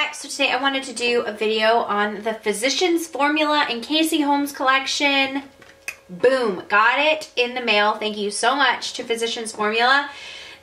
back. So today I wanted to do a video on the Physicians Formula and Casey Holmes collection. Boom, got it in the mail. Thank you so much to Physicians Formula.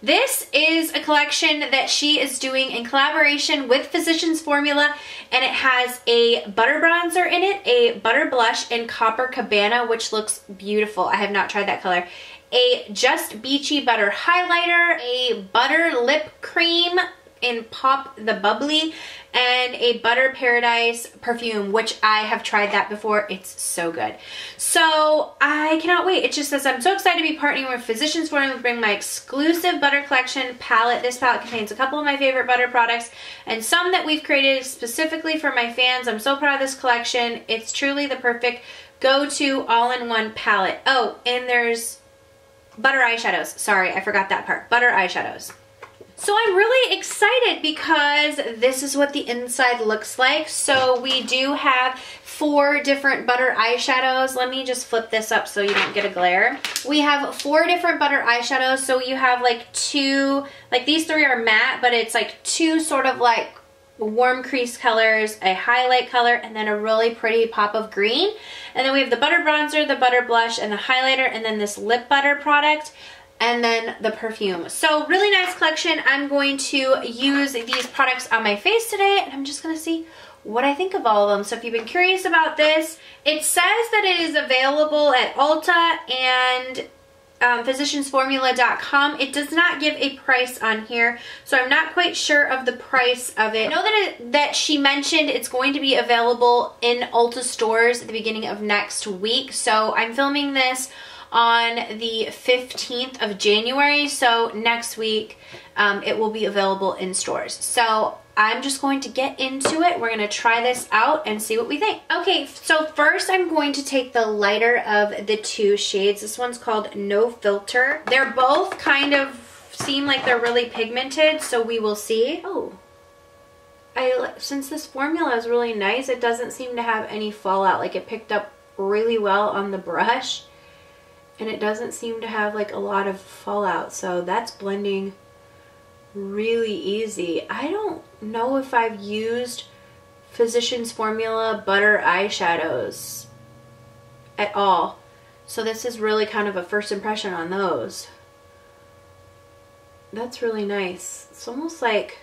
This is a collection that she is doing in collaboration with Physicians Formula, and it has a butter bronzer in it, a butter blush in Copper Cabana, which looks beautiful. I have not tried that color. A Just Beachy Butter highlighter, a butter lip cream in Pop the Bubbly, and a Butter Paradise perfume, which I have tried that before. It's so good. So I cannot wait. It just says I'm so excited to be partnering with Physicians Formula to bring my exclusive butter collection palette. This palette contains a couple of my favorite butter products and some that we've created specifically for my fans. I'm so proud of this collection. It's truly the perfect go-to all-in-one palette. Oh, and there's butter eyeshadows. Sorry, I forgot that part. Butter eyeshadows. So I'm really excited because this is what the inside looks like. So we do have 4 different butter eyeshadows. Let me just flip this up so you don't get a glare. We have 4 different butter eyeshadows. So you have like 2, like these 3 are matte, but it's like 2 sort of like warm crease colors, a highlight color, and then a really pretty pop of green. And then we have the butter bronzer, the butter blush, and the highlighter, and then this lip butter product, and then the perfume. So really nice collection. I'm going to use these products on my face today, and I'm just going to see what I think of all of them. So if you've been curious about this, it says that it is available at Ulta and physiciansformula.com. It does not give a price on here, so I'm not quite sure of the price of it. I know that she mentioned it's going to be available in Ulta stores at the beginning of next week. So I'm filming this on the 15th of January, so next week it will be available in stores. So I'm just going to get into it. We're going to try this out and see what we think. Okay, so first I'm going to take the lighter of the 2 shades. This one's called No Filter. They're both kind of seem like they're really pigmented, so we will see. Oh, since this formula is really nice, it doesn't seem to have any fallout. Like, it picked up really well on the brush, and it doesn't seem to have like a lot of fallout, so that's blending really easy. I don't know if I've used Physicians Formula butter eyeshadows at all, so this is really kind of a first impression on those. That's really nice. It's almost like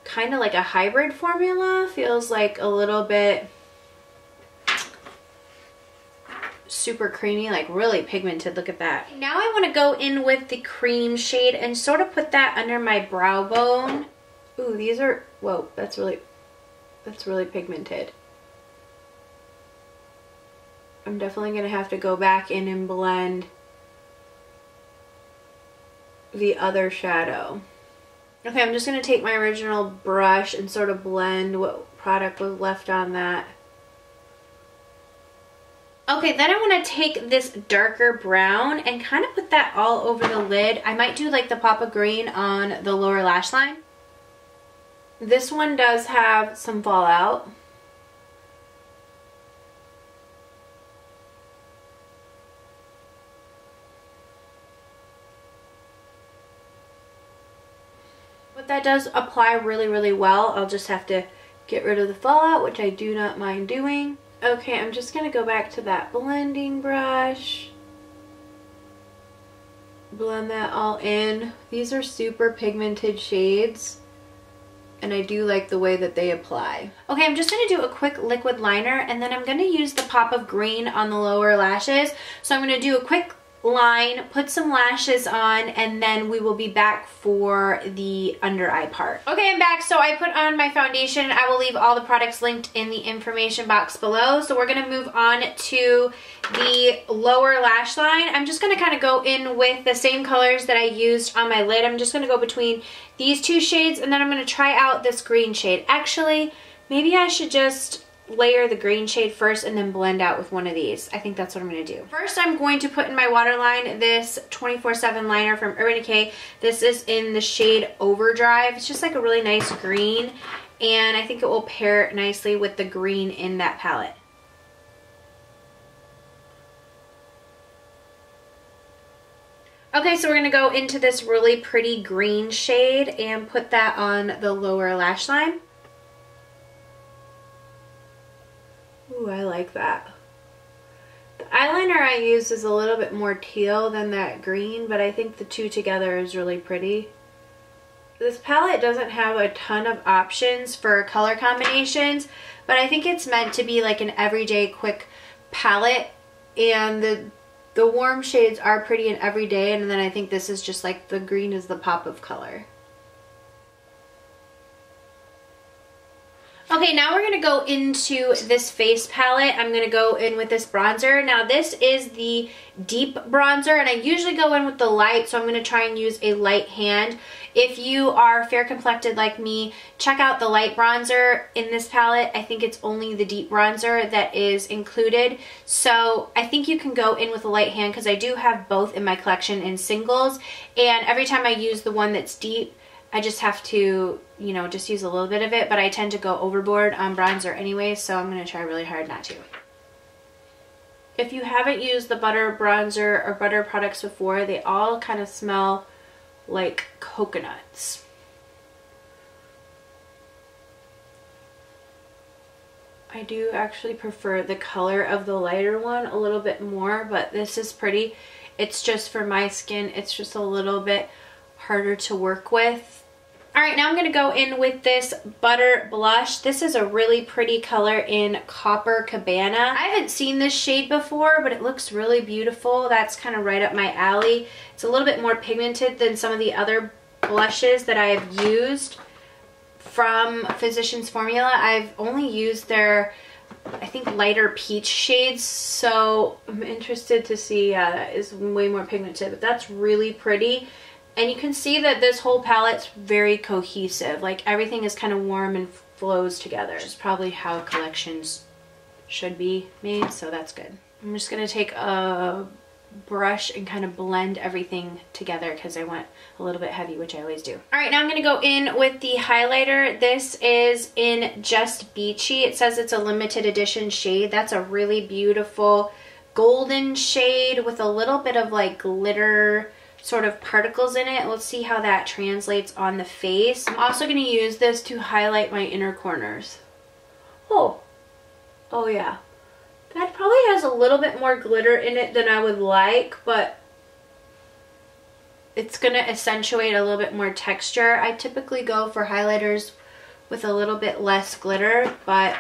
kind of like a hybrid formula. Feels like a little bit super creamy, like really pigmented. Look at that. Now I want to go in with the cream shade and sort of put that under my brow bone. Ooh, these are, whoa, that's really pigmented. I'm definitely gonna have to go back in and blend the other shadow. Okay, I'm just gonna take my original brush and sort of blend what product was left on that. Okay, then I want to take this darker brown and kind of put that all over the lid. I might do like the pop of green on the lower lash line. This one does have some fallout. But that does apply really, really well. I'll just have to get rid of the fallout, which I do not mind doing. Okay, I'm just going to go back to that blending brush. Blend that all in. These are super pigmented shades, and I do like the way that they apply. Okay, I'm just going to do a quick liquid liner, and then I'm going to use the pop of green on the lower lashes. So I'm going to do a quick line, put some lashes on, and then we will be back for the under eye part. Okay, I'm back. So I put on my foundation. I will leave all the products linked in the information box below. So we're going to move on to the lower lash line. I'm just going to kind of go in with the same colors that I used on my lid. I'm just going to go between these 2 shades, and then I'm going to try out this green shade. Actually, maybe I should just layer the green shade first and then blend out with one of these. I think that's what I'm going to do. First, I'm going to put in my waterline this 24/7 liner from Urban Decay. This is in the shade Overdrive. It's just like a really nice green, and I think it will pair nicely with the green in that palette. Okay, so we're going to go into this really pretty green shade and put that on the lower lash line. Ooh, I like that. The eyeliner I use is a little bit more teal than that green, but I think the two together is really pretty. This palette doesn't have a ton of options for color combinations, but I think it's meant to be like an everyday quick palette, and the warm shades are pretty and everyday, and then I think this is just like the green is the pop of color. Okay, now we're going to go into this face palette. I'm going to go in with this bronzer. Now this is the deep bronzer, and I usually go in with the light, so I'm going to try and use a light hand. If you are fair complected like me, check out the light bronzer in this palette. I think it's only the deep bronzer that is included. So I think you can go in with a light hand because I do have both in my collection in singles, and every time I use the one that's deep, I just have to, you know, just use a little bit of it, but I tend to go overboard on bronzer anyway, so I'm going to try really hard not to. If you haven't used the butter bronzer or butter products before, they all kind of smell like coconuts. I do actually prefer the color of the lighter one a little bit more, but this is pretty. It's just for my skin, it's just a little bit harder to work with. Alright, now I'm going to go in with this butter blush. This is a really pretty color in Copper Cabana. I haven't seen this shade before, but it looks really beautiful. That's kind of right up my alley. It's a little bit more pigmented than some of the other blushes that I have used from Physicians Formula. I've only used their, I think, lighter peach shades, so I'm interested to see. That is way more pigmented, but that's really pretty. And you can see that this whole palette's very cohesive. Like everything is kind of warm and flows together. Which is probably how collections should be made, so that's good. I'm just going to take a brush and kind of blend everything together because I went a little bit heavy, which I always do. Alright, now I'm going to go in with the highlighter. This is in Just Beachy. It says it's a limited edition shade. That's a really beautiful golden shade with a little bit of like glitter sort of particles in it. Let's see how that translates on the face. I'm also going to use this to highlight my inner corners. Oh yeah. That probably has a little bit more glitter in it than I would like, but it's going to accentuate a little bit more texture. I typically go for highlighters with a little bit less glitter, but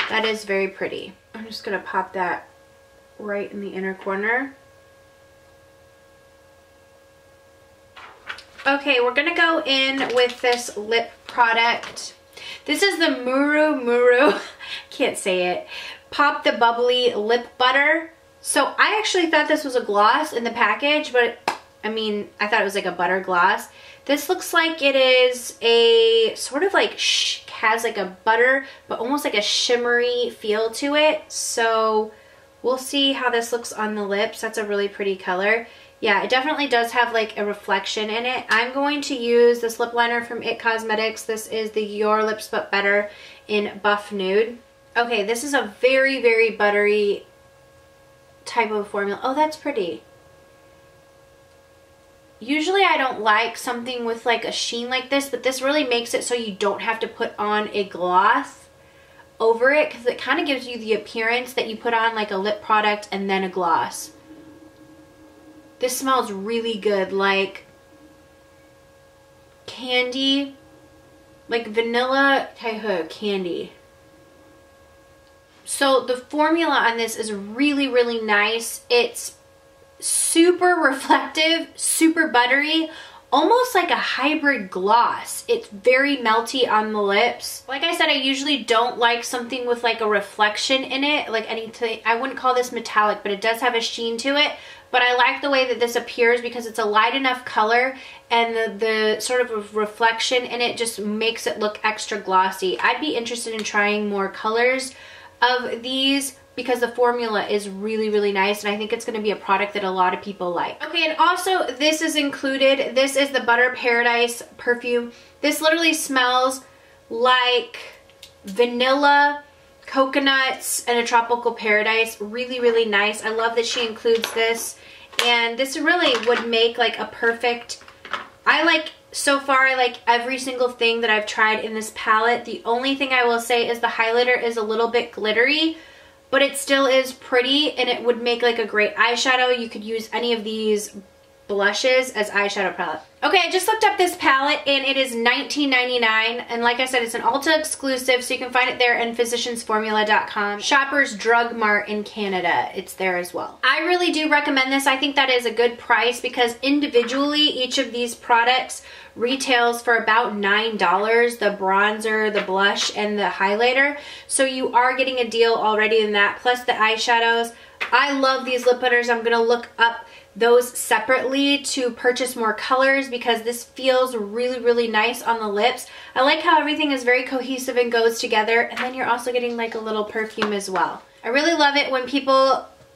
that is very pretty. I'm just going to pop that right in the inner corner. Okay, we're going to go in with this lip product. This is the Muru, can't say it, Pop the Bubbly Lip Butter. So I actually thought this was a gloss in the package, but I mean, I thought it was like a butter gloss. This looks like it is a sort of like, has like a butter, but almost like a shimmery feel to it. So we'll see how this looks on the lips. That's a really pretty color. Yeah, it definitely does have like a reflection in it. I'm going to use this lip liner from IT Cosmetics. This is the Your Lips But Better in Buff Nude. Okay, this is a very, very buttery type of formula. Oh, that's pretty. Usually I don't like something with like a sheen like this, but this really makes it so you don't have to put on a gloss over it, because it kind of gives you the appearance that you put on like a lip product and then a gloss. This smells really good, like candy, like vanilla type of candy. So the formula on this is really, really nice. It's super reflective, super buttery, almost like a hybrid gloss. It's very melty on the lips. Like I said, I usually don't like something with like a reflection in it, like anything. I wouldn't call this metallic, but it does have a sheen to it. But I like the way that this appears because it's a light enough color, and the sort of reflection in it just makes it look extra glossy. I'd be interested in trying more colors of these because the formula is really, really nice, and I think it's going to be a product that a lot of people like. Okay, and also this is included. This is the Butter Paradise perfume. This literally smells like vanilla, coconuts, and a tropical paradise. Really, really nice. I love that she includes this, and this really would make like a perfect, I like So far, I like every single thing that I've tried in this palette. The only thing I will say is the highlighter is a little bit glittery, but it still is pretty, and it would make like a great eyeshadow. You could use any of these blushes as eyeshadow palette. Okay, I just looked up this palette and it is $19.99, and like I said, it's an Ulta exclusive, so you can find it there in physiciansformula.com. Shoppers Drug Mart in Canada, it's there as well. I really do recommend this. I think that is a good price because individually each of these products retails for about $9, the bronzer, the blush, and the highlighter. So you are getting a deal already in that, plus the eyeshadows. I love these lip butters. I'm gonna look up those separately to purchase more colors because this feels really, really nice on the lips. I like how everything is very cohesive and goes together, and then you're also getting like a little perfume as well. I really love it when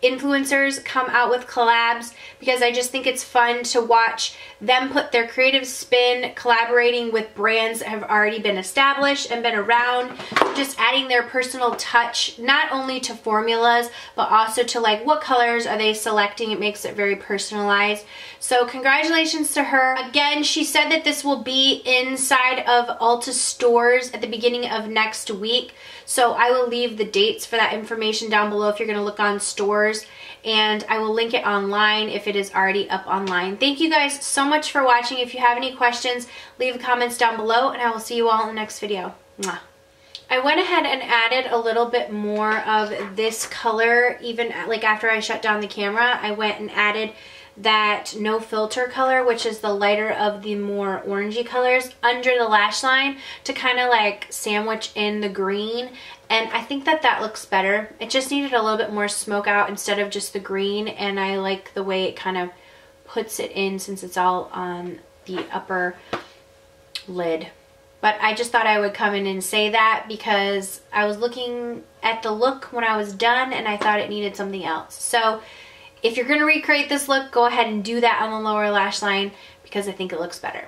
influencers come out with collabs because I just think it's fun to watch them put their creative spin collaborating with brands that have already been established and been around, just adding their personal touch not only to formulas but also to like what colors are they selecting. It makes it very personalized. So congratulations to her. Again, she said that this will be inside of Ulta stores at the beginning of next week. So I will leave the dates for that information down below if you're going to look on stores, and I will link it online if it is already up online. Thank you guys so much for watching. If you have any questions, leave comments down below, and I will see you all in the next video. Mwah. I went ahead and added a little bit more of this color, even like after I shut down the camera. I went and added that no filter color, which is the lighter of the more orangey colors, under the lash line to kind of like sandwich in the green, and I think that that looks better. It just needed a little bit more smoke out instead of just the green, and I like the way it kind of puts it in since it's all on the upper lid. But I just thought I would come in and say that because I was looking at the look when I was done and I thought it needed something else. So if you're going to recreate this look, go ahead and do that on the lower lash line because I think it looks better.